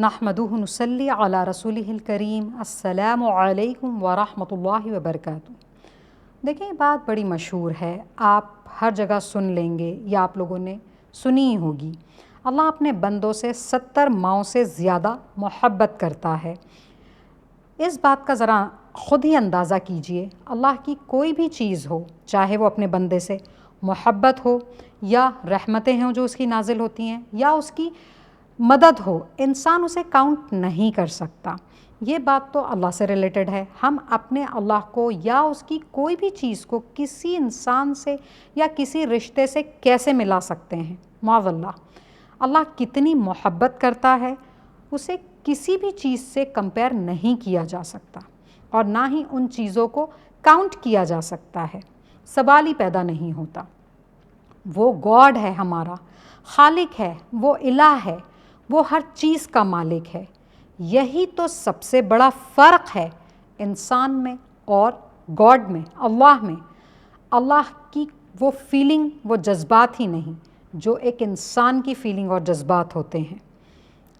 نحمدہ نصلی علی رسولہ الکریم السلام علیکم ورحمۃ اللہ وبرکاتہ۔ دیکھیں یہ بات بڑی مشہور ہے، آپ ہر جگہ سن لیں گے یا آپ لوگوں نے سنی ہی ہوگی۔ اللہ اپنے بندوں سے 70 ماؤں سے زیادہ محبت کرتا ہے۔ اس بات کا ذرا خود ہی اندازہ کیجئے، اللہ کی کوئی بھی چیز ہو، چاہے وہ اپنے بندے سے محبت ہو یا رحمتیں ہوں جو اس کی نازل ہوتی ہیں یا اس کی مدد ہو، انسان اسے کاؤنٹ نہیں کر سکتا۔ یہ بات تو اللہ سے ریلیٹڈ ہے۔ ہم اپنے اللہ کو یا اس کی کوئی بھی چیز کو کسی انسان سے یا کسی رشتے سے کیسے ملا سکتے ہیں؟ معاذ اللہ، اللہ کتنی محبت کرتا ہے، اسے کسی بھی چیز سے کمپیئر نہیں کیا جا سکتا اور نہ ہی ان چیزوں کو کاؤنٹ کیا جا سکتا ہے، سوال ہی پیدا نہیں ہوتا۔ وہ گاڈ ہے، ہمارا خالق ہے، وہ الہ ہے، وہ ہر چیز کا مالک ہے۔ یہی تو سب سے بڑا فرق ہے انسان میں اور گاڈ میں، اللہ میں۔ اللہ کی وہ فیلنگ، وہ جذبات ہی نہیں جو ایک انسان کی فیلنگ اور جذبات ہوتے ہیں،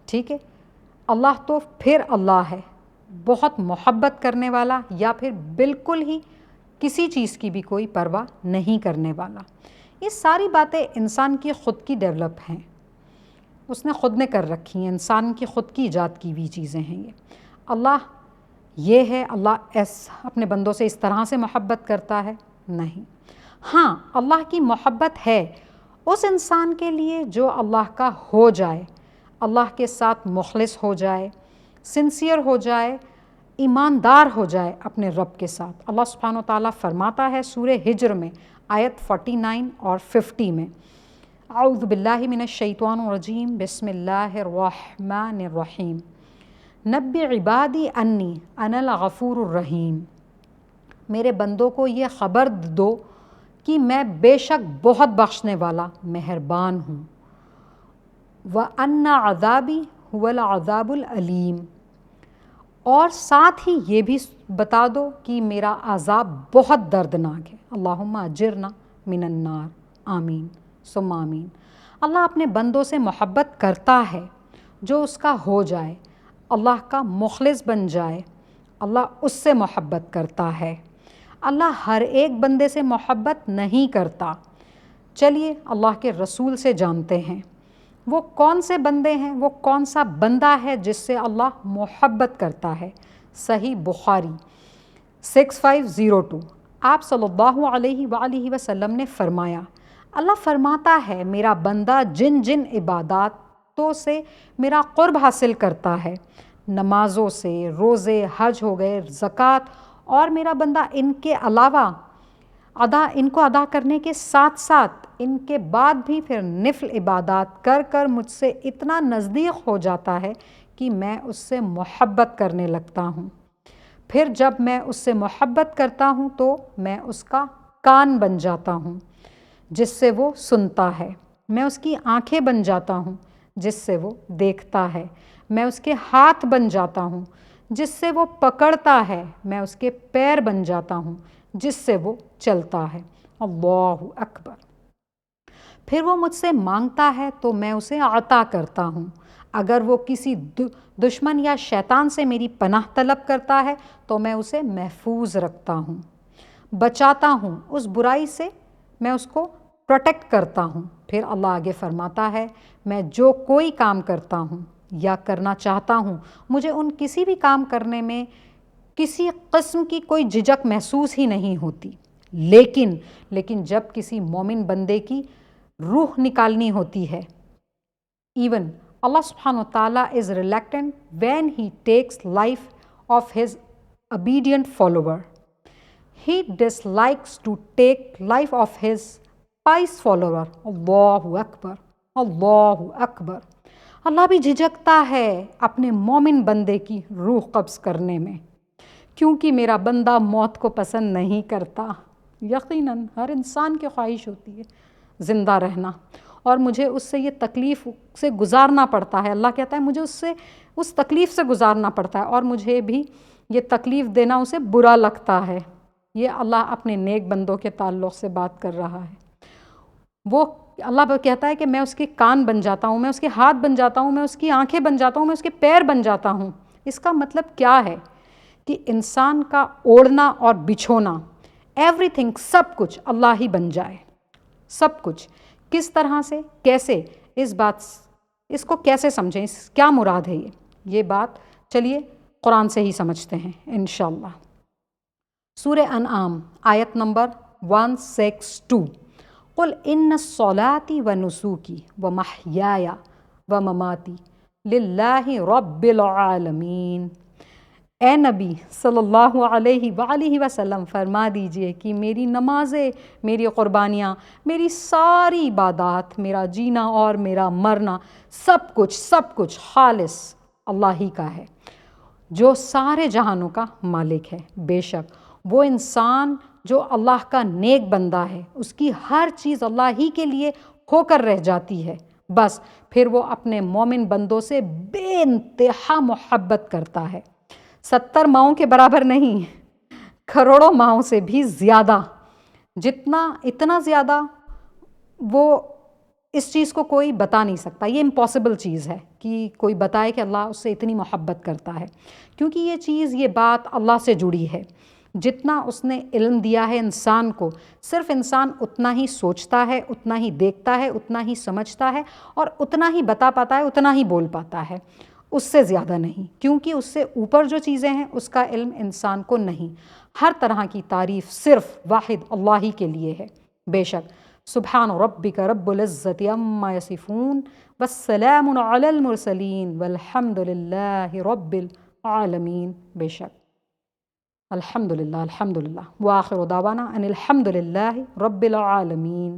ٹھیک ہے؟ اللہ تو پھر اللہ ہے، بہت محبت کرنے والا، یا پھر بالکل ہی کسی چیز کی بھی کوئی پرواہ نہیں کرنے والا۔ یہ ساری باتیں انسان کی خود کی ڈیولپ ہیں، اس نے خود نے کر رکھی ہیں، انسان کی خود کی ایجاد کی ہوئی چیزیں ہیں یہ۔ اللہ یہ ہے، اللہ اپنے بندوں سے اس طرح سے محبت کرتا ہے؟ نہیں۔ ہاں، اللہ کی محبت ہے اس انسان کے لیے جو اللہ کا ہو جائے، اللہ کے ساتھ مخلص ہو جائے، سنسیئر ہو جائے، ایماندار ہو جائے اپنے رب کے ساتھ۔ اللہ سبحانہ و تعالیٰ فرماتا ہے سورہ ہجر میں آیت 49 اور 50 میں، اعوذ باللہ من الشیطان الرجیم، بسم اللہ الرحمن الرحیم، نبئ عبادی انی انا الغفور الرحیم۔ میرے بندوں کو یہ خبر دو کہ میں بے شک بہت بخشنے والا مہربان ہوں، وَأَنَّ عَذَابِي هُوَ الْعَذَابُ الْأَلِيمُ، اور ساتھ ہی یہ بھی بتا دو کہ میرا عذاب بہت دردناک ہے۔ اللہم اجرنا من النار، آمین ثم آمین۔ اللہ اپنے بندوں سے محبت کرتا ہے جو اس کا ہو جائے، اللہ کا مخلص بن جائے، اللہ اس سے محبت کرتا ہے۔ اللہ ہر ایک بندے سے محبت نہیں کرتا۔ چلیے اللہ کے رسول سے جانتے ہیں وہ کون سے بندے ہیں، وہ کون سا بندہ ہے جس سے اللہ محبت کرتا ہے۔ صحیح بخاری 6502، آپ صلی اللہ علیہ وآلہ وسلم نے فرمایا، اللہ فرماتا ہے میرا بندہ جن جن عباداتوں سے میرا قرب حاصل کرتا ہے، نمازوں سے، روزے، حج ہو گئے، زکوٰۃ، اور میرا بندہ ان کے علاوہ ان کو ادا کرنے کے ساتھ ساتھ ان کے بعد بھی پھر نفل عبادات کر کر مجھ سے اتنا نزدیک ہو جاتا ہے کہ میں اس سے محبت کرنے لگتا ہوں۔ پھر جب میں اس سے محبت کرتا ہوں تو میں اس کا کان بن جاتا ہوں جس سے وہ سنتا ہے، میں اس کی آنکھیں بن جاتا ہوں جس سے وہ دیکھتا ہے، میں اس کے ہاتھ بن جاتا ہوں جس سے وہ پکڑتا ہے، میں اس کے پیر بن جاتا ہوں جس سے وہ چلتا ہے۔ اللہ اکبر۔ پھر وہ مجھ سے مانگتا ہے تو میں اسے عطا کرتا ہوں۔ اگر وہ کسی دشمن یا شیطان سے میری پناہ طلب کرتا ہے تو میں اسے محفوظ رکھتا ہوں، بچاتا ہوں، اس برائی سے میں اس کو پروٹیکٹ کرتا ہوں۔ پھر اللہ آگے فرماتا ہے میں جو کوئی کام کرتا ہوں یا کرنا چاہتا ہوں، مجھے ان کسی بھی کام کرنے میں کسی قسم کی کوئی جھجک محسوس ہی نہیں ہوتی، لیکن جب کسی مومن بندے کی روح نکالنی ہوتی ہے، ایون اللہ سبحانہ و تعالیٰ is reluctant when he takes life of his obedient follower. He dislikes to take life of his pious follower. اللہ اکبر، اللہ اکبر۔ اللہ بھی جھجکتا ہے اپنے مومن بندے کی روح قبض کرنے میں، کیونکہ میرا بندہ موت کو پسند نہیں کرتا۔ یقیناً ہر انسان کی خواہش ہوتی ہے زندہ رہنا، اور مجھے اس سے یہ تکلیف سے گزارنا پڑتا ہے۔ اللہ کہتا ہے مجھے اس تکلیف سے گزارنا پڑتا ہے، اور مجھے بھی یہ تکلیف دینا اسے برا لگتا ہے۔ یہ اللہ اپنے نیک بندوں کے تعلق سے بات کر رہا ہے۔ وہ اللہ کہتا ہے کہ میں اس کے کان بن جاتا ہوں، میں اس کے ہاتھ بن جاتا ہوں، میں اس کی آنکھیں بن جاتا ہوں، میں اس کے پیر بن جاتا ہوں۔ اس کا مطلب کیا ہے کہ انسان کا اوڑھنا اور بچھونا، ایوری تھنگ، سب کچھ اللہ ہی بن جائے، سب کچھ۔ کس طرح سے، کیسے، اس کو کیسے سمجھیں، کیا مراد ہے یہ بات چلیے قرآن سے ہی سمجھتے ہیں انشاءاللہ۔ سورہ انعام آیت نمبر 162، قل ان صلاتي ونسوکی ومحیای ومماتی للہ رب العالمین۔ اے نبی صلی اللہ علیہ وآلہ وسلم فرما دیجئے کہ میری نمازیں، میری قربانیاں، میری ساری عبادات، میرا جینا اور میرا مرنا، سب کچھ خالص اللہ ہی کا ہے، جو سارے جہانوں کا مالک ہے۔ بے شک وہ انسان جو اللہ کا نیک بندہ ہے، اس کی ہر چیز اللہ ہی کے لیے ہو کر رہ جاتی ہے، بس پھر وہ اپنے مومن بندوں سے بے انتہا محبت کرتا ہے، 70 ماؤں کے برابر نہیں، کروڑوں ماؤں سے بھی زیادہ، اتنا زیادہ وہ اس چیز کو کوئی بتا نہیں سکتا۔ یہ امپاسبل چیز ہے کہ کوئی بتائے کہ اللہ اس سے اتنی محبت کرتا ہے، کیونکہ یہ بات اللہ سے جڑی ہے۔ جتنا اس نے علم دیا ہے انسان کو، صرف انسان اتنا ہی سوچتا ہے، اتنا ہی دیکھتا ہے، اتنا ہی سمجھتا ہے، اور اتنا ہی بتا پاتا ہے، اتنا ہی بول پاتا ہے، اس سے زیادہ نہیں، کیونکہ اس سے اوپر جو چیزیں ہیں اس کا علم انسان کو نہیں۔ ہر طرح کی تعریف صرف واحد اللہ ہی کے لیے ہے۔ بے شک سبحان ربک رب العزت عما یصفون والسلام علی المرسلین والحمد للہ رب العالمین۔ بے شک الحمدللہ وآخر دعوانا ان الحمد للہ رب العالمین۔